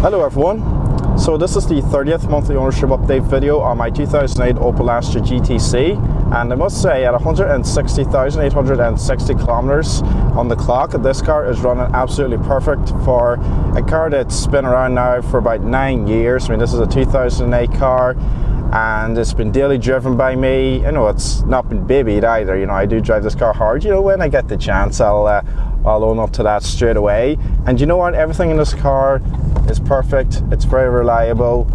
Hello everyone, so this is the 30th monthly ownership update video on my 2008 Opel Astra GTC, and I must say at 160,860 kilometers on the clock, this car is running absolutely perfect for a car that's been around now for about 9 years. I mean, this is a 2008 car and it's been daily driven by me. You know, it's not been babied either. You know, I do drive this car hard. You know, when I get the chance, I'll own up to that straight away. And you know what, everything in this car is perfect. It's very reliable.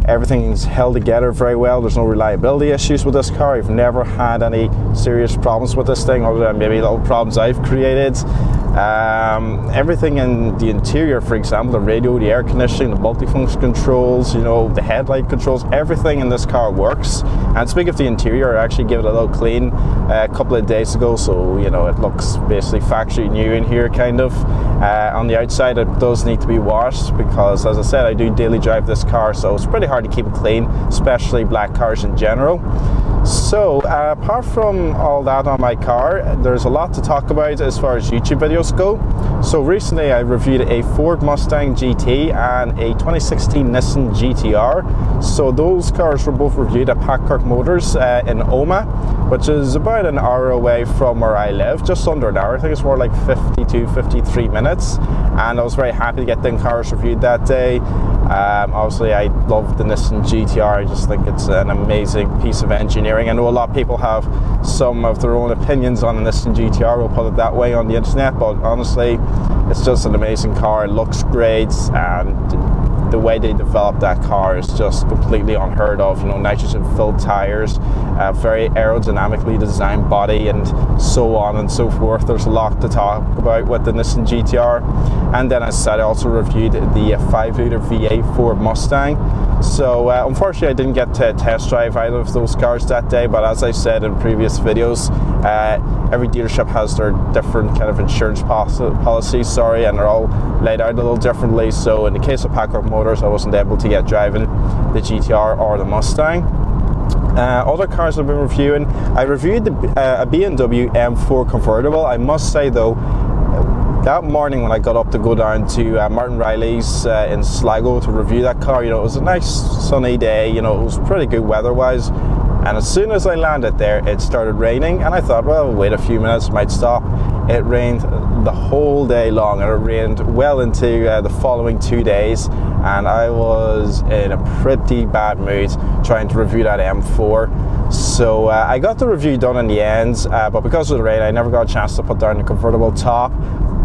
Everything's held together very well. There's no reliability issues with this car. I've never had any serious problems with this thing, other than maybe little problems I've created. Everything in the interior, for example, the radio, the air conditioning, the multifunction controls, you know, the headlight controls, everything in this car works. And speaking of the interior, I actually gave it a little clean a couple of days ago, so you know, it looks basically factory new in here, kind of. On the outside, it does need to be washed because, as I said, I do daily drive this car, so it's pretty hard to keep it clean, especially black cars in general. So apart from all that on my car, there's a lot to talk about as far as YouTube videos go. So recently I reviewed a Ford Mustang GT and a 2016 Nissan GTR. So those cars were both reviewed at Packard Motors in Oma, which is about an hour away from where I live, just under an hour. I think it's more like 52-53 minutes, and I was very happy to get them cars reviewed that day. Obviously I love the Nissan GTR. I just think it's an amazing piece of engineering. I know a lot of people have some of their own opinions on the Nissan GTR, we'll put it that way, on the internet, but honestly it's just an amazing car. It looks great, and the way they developed that car is just completely unheard of. You know, nitrogen filled tires, very aerodynamically designed body, and so on and so forth. There's a lot to talk about with the Nissan GTR. And then, as I said, I also reviewed the 5-litre V8 Ford Mustang. So unfortunately I didn't get to test drive either of those cars that day, but as I said in previous videos, every dealership has their different kind of insurance policies, and they're all laid out a little differently. So in the case of Packard Motors, I wasn't able to get driving the GTR or the Mustang. Other cars I've been reviewing, I reviewed a BMW M4 convertible. I must say though, that morning when I got up to go down to Martin Riley's in Sligo to review that car, you know, it was a nice sunny day, you know, it was pretty good weather-wise, and as soon as I landed there, it started raining, and I thought, well, wait a few minutes, it might stop. It rained the whole day long, and it rained well into the following 2 days, and I was in a pretty bad mood trying to review that M4. So I got the review done in the end, but because of the rain, I never got a chance to put down the convertible top.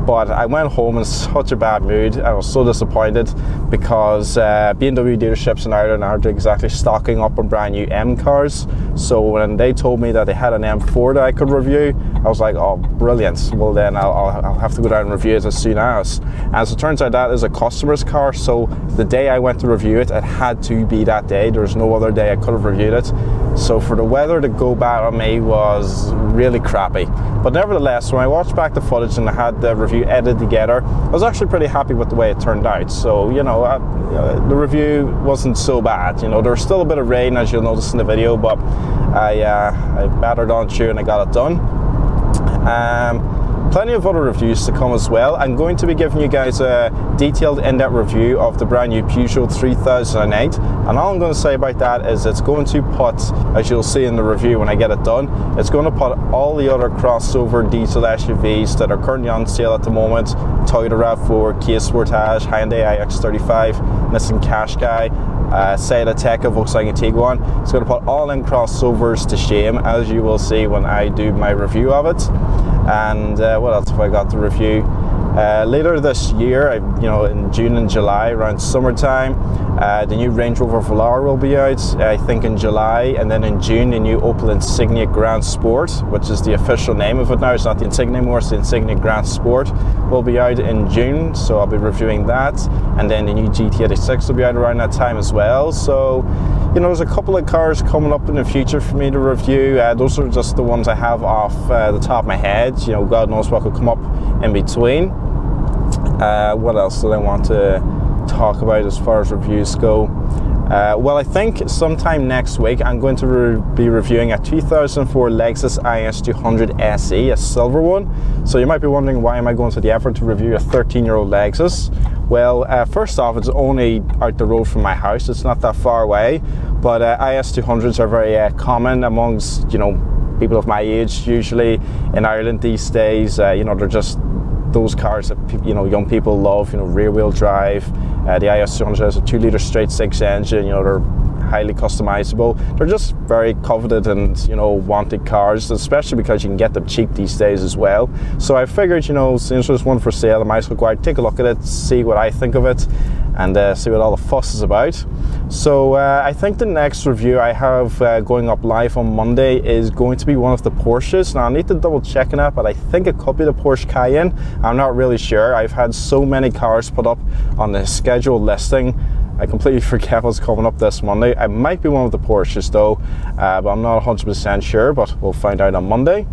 But I went home in such a bad mood. I was so disappointed because BMW dealerships in Ireland aren't exactly stocking up on brand new M cars. So when they told me that they had an M4 that I could review, I was like, oh, brilliant. Well, then I'll have to go down and review it as soon as. As it turns out, that is a customer's car. So the day I went to review it, it had to be that day. There was no other day I could have reviewed it. So for the weather to go bad on me was really crappy. But nevertheless, when I watched back the footage and I had the review edited together, I was actually pretty happy with the way it turned out. So, you know, the review wasn't so bad. You know, there was still a bit of rain, as you'll notice in the video, but I battered on through and I got it done. Plenty of other reviews to come as well. I'm going to be giving you guys a detailed in-depth review of the brand new Peugeot 3008, and all I'm going to say about that is it's going to put, as you'll see in the review when I get it done, it's going to put all the other crossover diesel SUVs that are currently on sale at the moment, Toyota RAV4, Kia Sportage, Hyundai iX35, Nissan Qashqai, Seat Ateca, Volkswagen Tiguan. It's going to put all in crossovers to shame, as you will see when I do my review of it. And what else have I got to review? Later this year, you know, in June and July, around summertime, the new Range Rover Velar will be out, I think in July, and then in June the new Opel Insignia Grand Sport, which is the official name of it now. It's not the Insignia anymore, it's the Insignia Grand Sport, will be out in June, so I'll be reviewing that. And then the new GT86 will be out around that time as well. So, you know, there's a couple of cars coming up in the future for me to review. Those are just the ones I have off the top of my head. You know, God knows what could come up in between. What else did I want to talk about as far as reviews go? Well, I think sometime next week I'm going to be reviewing a 2004 Lexus IS200 SE, a silver one. So you might be wondering, why am I going to the effort to review a 13-year-old Lexus? Well, first off, it's only out the road from my house. It's not that far away, but IS200s are very common amongst, you know, people of my age, usually in Ireland these days. You know, they're just those cars that, you know, young people love, you know, rear-wheel drive. The IS200 has a 2-litre straight-six engine. You know, they're highly customizable. They're just very coveted and, you know, wanted cars, especially because you can get them cheap these days as well. So I figured, you know, since there's one for sale, I might as well go out, take a look at it, see what I think of it, and see what all the fuss is about. So I think the next review I have going up live on Monday is going to be one of the Porsches. Now I need to double check on that, but I think it could be the Porsche Cayenne. I'm not really sure. I've had so many cars put up on the scheduled listing, I completely forget what's coming up this Monday. I might be one of the Porsches though, but I'm not 100% sure, but we'll find out on Monday.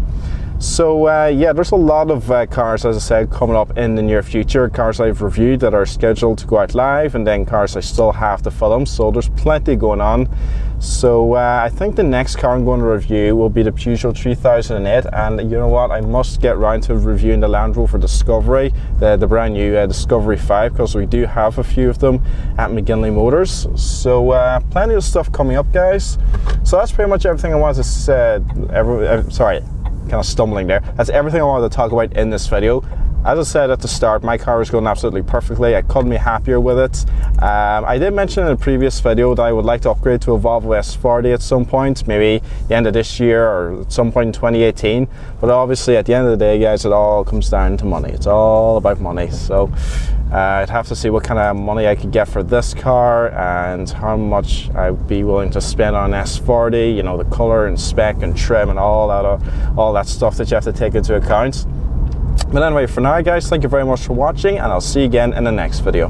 So yeah, there's a lot of cars, as I said, coming up in the near future. Cars I've reviewed that are scheduled to go out live, and then cars I still have to film. So there's plenty going on. So I think the next car I'm going to review will be the Peugeot 3008, and you know what, I must get round to reviewing the Land Rover Discovery, the brand new Discovery 5, because we do have a few of them at McGinley Motors. So plenty of stuff coming up, guys. So that's pretty much everything I wanted to say. Sorry, kind of stumbling there. That's everything I wanted to talk about in this video. As I said at the start, my car is going absolutely perfectly. I couldn't be happier with it. I did mention in a previous video that I would like to upgrade to a Volvo S40 at some point, maybe the end of this year or at some point in 2018. But obviously at the end of the day, guys, it all comes down to money. It's all about money. So I'd have to see what kind of money I could get for this car and how much I'd be willing to spend on S40, you know, the color and spec and trim and all that stuff that you have to take into account. But anyway, for now, guys, thank you very much for watching, and I'll see you again in the next video.